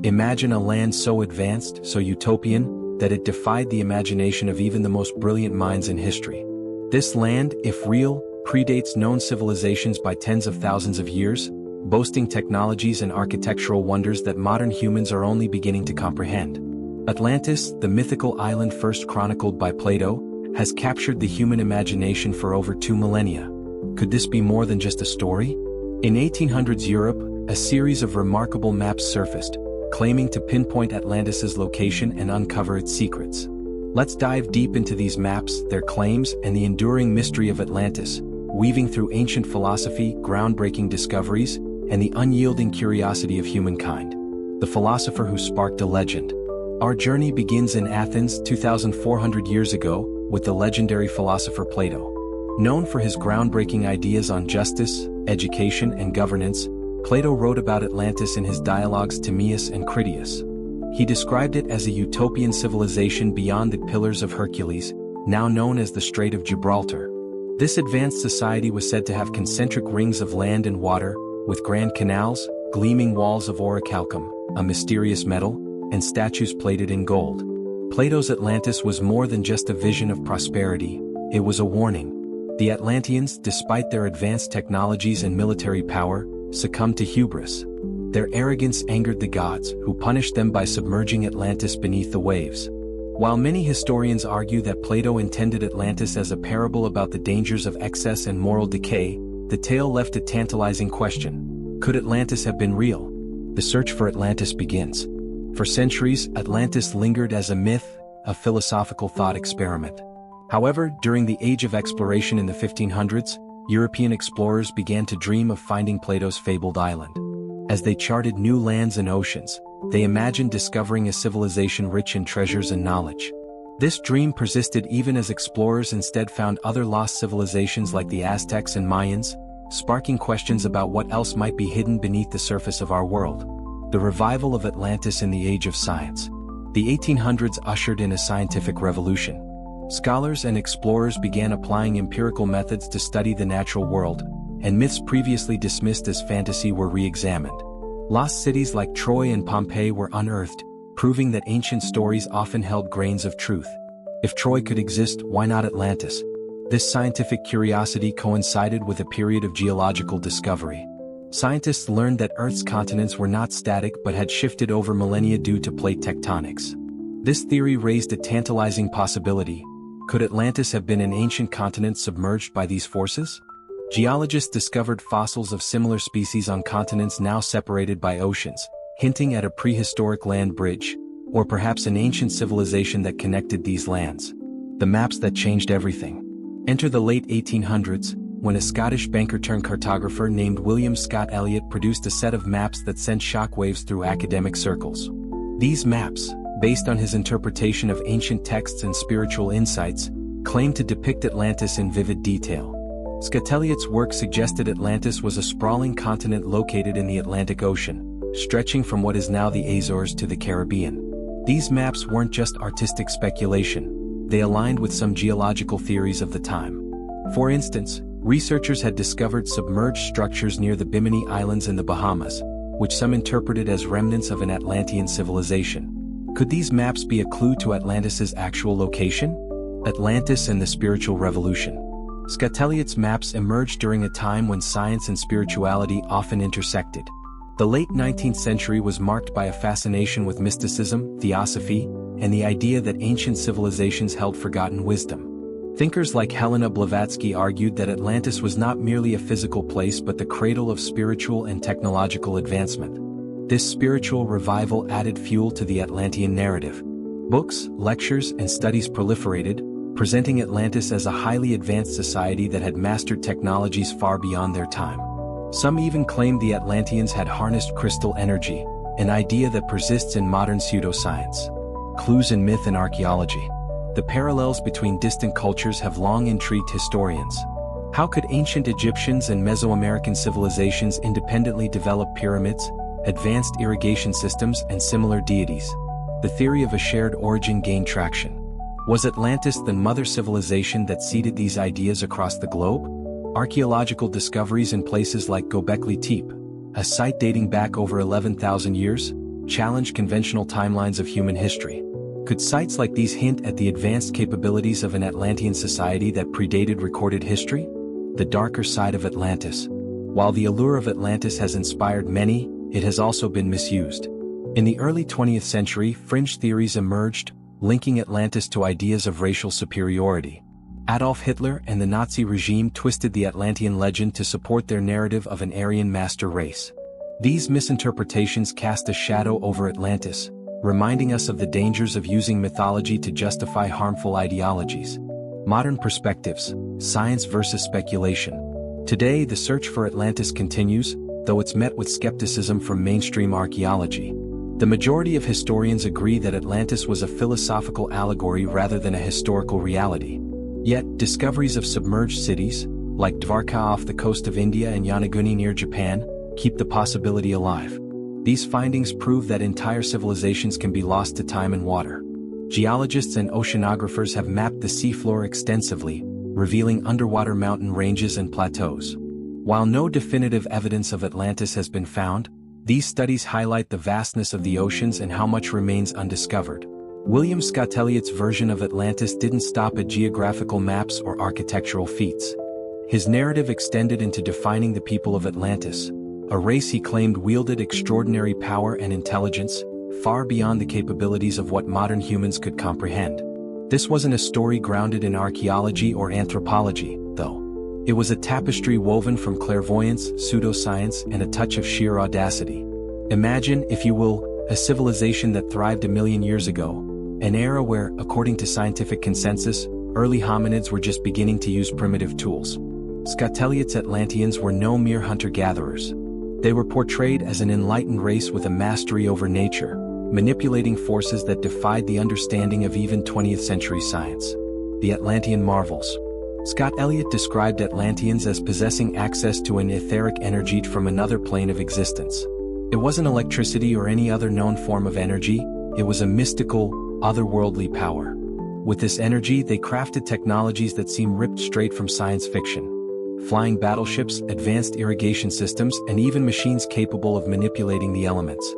Imagine a land so advanced, so utopian, that it defied the imagination of even the most brilliant minds in history. This land, if real, predates known civilizations by tens of thousands of years, boasting technologies and architectural wonders that modern humans are only beginning to comprehend. Atlantis, the mythical island first chronicled by Plato, has captured the human imagination for over 2 millennia. Could this be more than just a story? In 1800s Europe, a series of remarkable maps surfaced, claiming to pinpoint Atlantis's location and uncover its secrets. Let's dive deep into these maps, their claims, and the enduring mystery of Atlantis, weaving through ancient philosophy, groundbreaking discoveries, and the unyielding curiosity of humankind. The philosopher who sparked a legend. Our journey begins in Athens 2,400 years ago, with the legendary philosopher Plato. Known for his groundbreaking ideas on justice, education, and governance, Plato wrote about Atlantis in his dialogues Timaeus and Critias. He described it as a utopian civilization beyond the Pillars of Hercules, now known as the Strait of Gibraltar. This advanced society was said to have concentric rings of land and water, with grand canals, gleaming walls of orichalcum, a mysterious metal, and statues plated in gold. Plato's Atlantis was more than just a vision of prosperity, it was a warning. The Atlanteans, despite their advanced technologies and military power, succumbed to hubris. Their arrogance angered the gods, who punished them by submerging Atlantis beneath the waves. While many historians argue that Plato intended Atlantis as a parable about the dangers of excess and moral decay, the tale left a tantalizing question. Could Atlantis have been real? The search for Atlantis begins. For centuries, Atlantis lingered as a myth, a philosophical thought experiment. However, during the Age of Exploration in the 1500s, European explorers began to dream of finding Plato's fabled island. As they charted new lands and oceans, they imagined discovering a civilization rich in treasures and knowledge. This dream persisted even as explorers instead found other lost civilizations like the Aztecs and Mayans, sparking questions about what else might be hidden beneath the surface of our world. The revival of Atlantis in the Age of Science. The 1800s ushered in a scientific revolution. Scholars and explorers began applying empirical methods to study the natural world, and myths previously dismissed as fantasy were re-examined. Lost cities like Troy and Pompeii were unearthed, proving that ancient stories often held grains of truth. If Troy could exist, why not Atlantis? This scientific curiosity coincided with a period of geological discovery. Scientists learned that Earth's continents were not static but had shifted over millennia due to plate tectonics. This theory raised a tantalizing possibility. Could Atlantis have been an ancient continent submerged by these forces? Geologists discovered fossils of similar species on continents now separated by oceans, hinting at a prehistoric land bridge, or perhaps an ancient civilization that connected these lands. The maps that changed everything. Enter the late 1800s, when a Scottish banker-turned-cartographer named William Scott-Elliot produced a set of maps that sent shockwaves through academic circles. These maps, based on his interpretation of ancient texts and spiritual insights, claimed to depict Atlantis in vivid detail. Scott-Elliot's work suggested Atlantis was a sprawling continent located in the Atlantic Ocean, stretching from what is now the Azores to the Caribbean. These maps weren't just artistic speculation, they aligned with some geological theories of the time. For instance, researchers had discovered submerged structures near the Bimini Islands in the Bahamas, which some interpreted as remnants of an Atlantean civilization. Could these maps be a clue to Atlantis's actual location? Atlantis and the Spiritual Revolution. Scott-Elliot's maps emerged during a time when science and spirituality often intersected. The late 19th century was marked by a fascination with mysticism, theosophy, and the idea that ancient civilizations held forgotten wisdom. Thinkers like Helena Blavatsky argued that Atlantis was not merely a physical place but the cradle of spiritual and technological advancement. This spiritual revival added fuel to the Atlantean narrative. Books, lectures, and studies proliferated, presenting Atlantis as a highly advanced society that had mastered technologies far beyond their time. Some even claimed the Atlanteans had harnessed crystal energy, an idea that persists in modern pseudoscience. Clues in myth and archaeology. The parallels between distant cultures have long intrigued historians. How could ancient Egyptians and Mesoamerican civilizations independently develop pyramids, advanced irrigation systems, and similar deities? The theory of a shared origin gained traction. Was Atlantis the mother civilization that seeded these ideas across the globe? Archaeological discoveries in places like Göbekli Tepe, a site dating back over 11,000 years, challenge conventional timelines of human history. Could sites like these hint at the advanced capabilities of an Atlantean society that predated recorded history? The darker side of Atlantis. While the allure of Atlantis has inspired many, it has also been misused. In the early 20th century, fringe theories emerged, linking Atlantis to ideas of racial superiority. Adolf Hitler and the Nazi regime twisted the Atlantean legend to support their narrative of an Aryan master race. These misinterpretations cast a shadow over Atlantis, reminding us of the dangers of using mythology to justify harmful ideologies. Modern perspectives, science versus speculation. Today, the search for Atlantis continues, though it's met with skepticism from mainstream archaeology. The majority of historians agree that Atlantis was a philosophical allegory rather than a historical reality. Yet, discoveries of submerged cities, like Dvarka off the coast of India and Yonaguni near Japan, keep the possibility alive. These findings prove that entire civilizations can be lost to time and water. Geologists and oceanographers have mapped the seafloor extensively, revealing underwater mountain ranges and plateaus. While no definitive evidence of Atlantis has been found, these studies highlight the vastness of the oceans and how much remains undiscovered. William Scott-Elliot's version of Atlantis didn't stop at geographical maps or architectural feats. His narrative extended into defining the people of Atlantis, a race he claimed wielded extraordinary power and intelligence, far beyond the capabilities of what modern humans could comprehend. This wasn't a story grounded in archaeology or anthropology, though. It was a tapestry woven from clairvoyance, pseudoscience, and a touch of sheer audacity. Imagine, if you will, a civilization that thrived a million years ago, an era where, according to scientific consensus, early hominids were just beginning to use primitive tools. Scott-Elliot's Atlanteans were no mere hunter-gatherers. They were portrayed as an enlightened race with a mastery over nature, manipulating forces that defied the understanding of even 20th century science. The Atlantean marvels. Scott-Elliot described Atlanteans as possessing access to an etheric energy from another plane of existence. It wasn't electricity or any other known form of energy, it was a mystical, otherworldly power. With this energy, they crafted technologies that seem ripped straight from science fiction. Flying battleships, advanced irrigation systems, and even machines capable of manipulating the elements.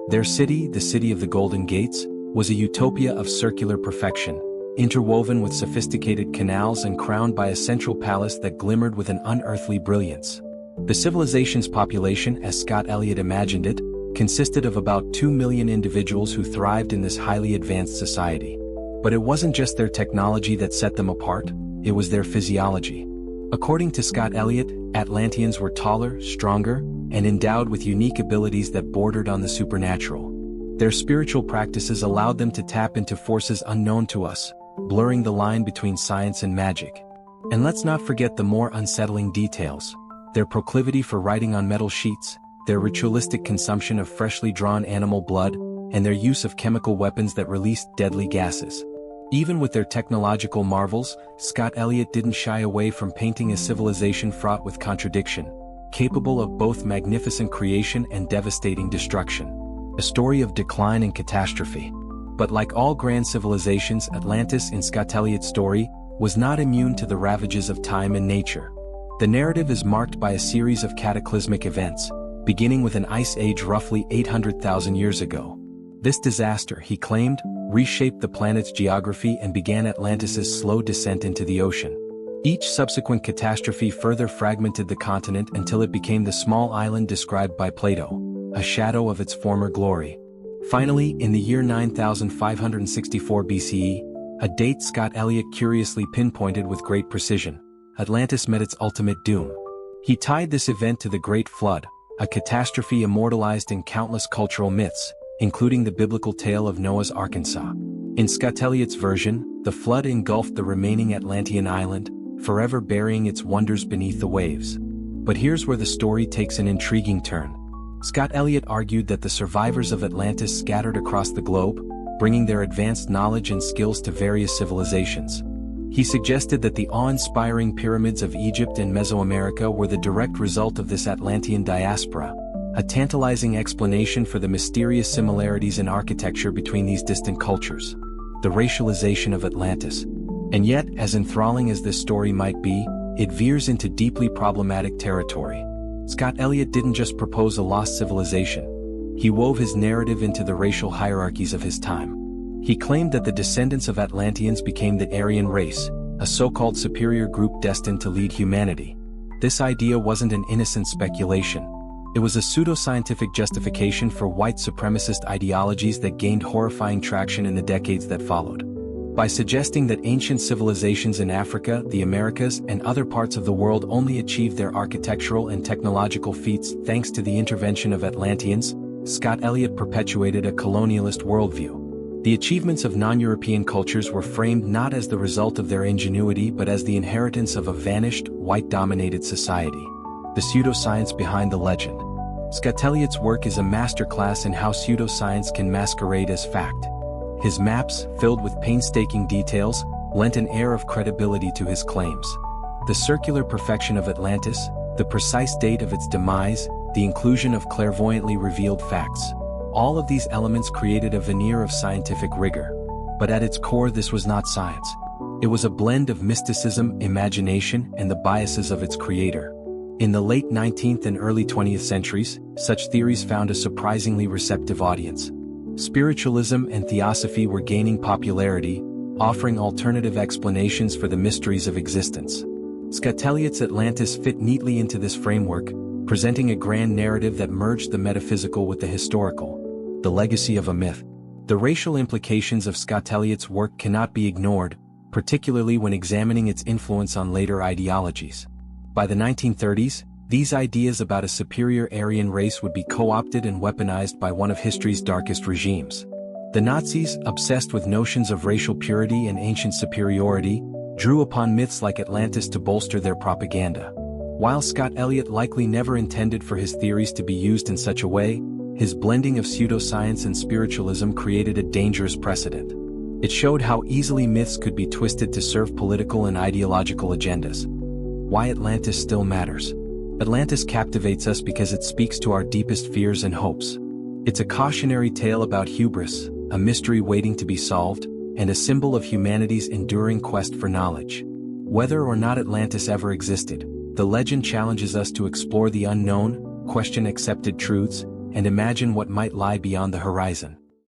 Their city, the City of the Golden Gates, was a utopia of circular perfection, interwoven with sophisticated canals and crowned by a central palace that glimmered with an unearthly brilliance. The civilization's population, as Scott-Elliot imagined it, consisted of about 2 million individuals who thrived in this highly advanced society. But it wasn't just their technology that set them apart, it was their physiology. According to Scott-Elliot, Atlanteans were taller, stronger, and endowed with unique abilities that bordered on the supernatural. Their spiritual practices allowed them to tap into forces unknown to us, blurring the line between science and magic. And let's not forget the more unsettling details: their proclivity for writing on metal sheets, their ritualistic consumption of freshly drawn animal blood, and their use of chemical weapons that released deadly gases. Even with their technological marvels, Scott-Elliot didn't shy away from painting a civilization fraught with contradiction, capable of both magnificent creation and devastating destruction. A story of decline and catastrophe. But like all grand civilizations, Atlantis, in Scott-Elliot's story, was not immune to the ravages of time and nature. The narrative is marked by a series of cataclysmic events, beginning with an ice age roughly 800,000 years ago. This disaster, he claimed, reshaped the planet's geography and began Atlantis's slow descent into the ocean. Each subsequent catastrophe further fragmented the continent until it became the small island described by Plato, a shadow of its former glory. Finally, in the year 9564 BCE, a date Scott-Elliot curiously pinpointed with great precision, Atlantis met its ultimate doom. He tied this event to the Great Flood, a catastrophe immortalized in countless cultural myths, including the biblical tale of Noah's Arkansas. In Scott-Elliot's version, the flood engulfed the remaining Atlantean island, forever burying its wonders beneath the waves. But here's where the story takes an intriguing turn. Scott-Elliot argued that the survivors of Atlantis scattered across the globe, bringing their advanced knowledge and skills to various civilizations. He suggested that the awe-inspiring pyramids of Egypt and Mesoamerica were the direct result of this Atlantean diaspora, a tantalizing explanation for the mysterious similarities in architecture between these distant cultures. The racialization of Atlantis. And yet, as enthralling as this story might be, it veers into deeply problematic territory. Scott-Elliot didn't just propose a lost civilization. he wove his narrative into the racial hierarchies of his time. He claimed that the descendants of Atlanteans became the Aryan race, a so-called superior group destined to lead humanity. This idea wasn't an innocent speculation. It was a pseudoscientific justification for white supremacist ideologies that gained horrifying traction in the decades that followed. By suggesting that ancient civilizations in Africa, the Americas, and other parts of the world only achieved their architectural and technological feats thanks to the intervention of Atlanteans, Scott-Elliot perpetuated a colonialist worldview. The achievements of non-European cultures were framed not as the result of their ingenuity but as the inheritance of a vanished, white-dominated society. The pseudoscience behind the legend. Scott-Elliot's work is a masterclass in how pseudoscience can masquerade as fact. His maps, filled with painstaking details, lent an air of credibility to his claims. The circular perfection of Atlantis, the precise date of its demise, the inclusion of clairvoyantly revealed facts. All of these elements created a veneer of scientific rigor. But at its core, this was not science. It was a blend of mysticism, imagination, and the biases of its creator. In the late 19th and early 20th centuries, such theories found a surprisingly receptive audience. Spiritualism and theosophy were gaining popularity, offering alternative explanations for the mysteries of existence. Scott-Elliot's Atlantis fit neatly into this framework, presenting a grand narrative that merged the metaphysical with the historical. The legacy of a myth. The racial implications of Scott-Elliot's work cannot be ignored, particularly when examining its influence on later ideologies. By the 1930s, these ideas about a superior Aryan race would be co-opted and weaponized by one of history's darkest regimes. The Nazis, obsessed with notions of racial purity and ancient superiority, drew upon myths like Atlantis to bolster their propaganda. While Scott-Elliot likely never intended for his theories to be used in such a way, his blending of pseudoscience and spiritualism created a dangerous precedent. It showed how easily myths could be twisted to serve political and ideological agendas. Why Atlantis still matters. Atlantis captivates us because it speaks to our deepest fears and hopes. It's a cautionary tale about hubris, a mystery waiting to be solved, and a symbol of humanity's enduring quest for knowledge. Whether or not Atlantis ever existed, the legend challenges us to explore the unknown, question accepted truths, and imagine what might lie beyond the horizon.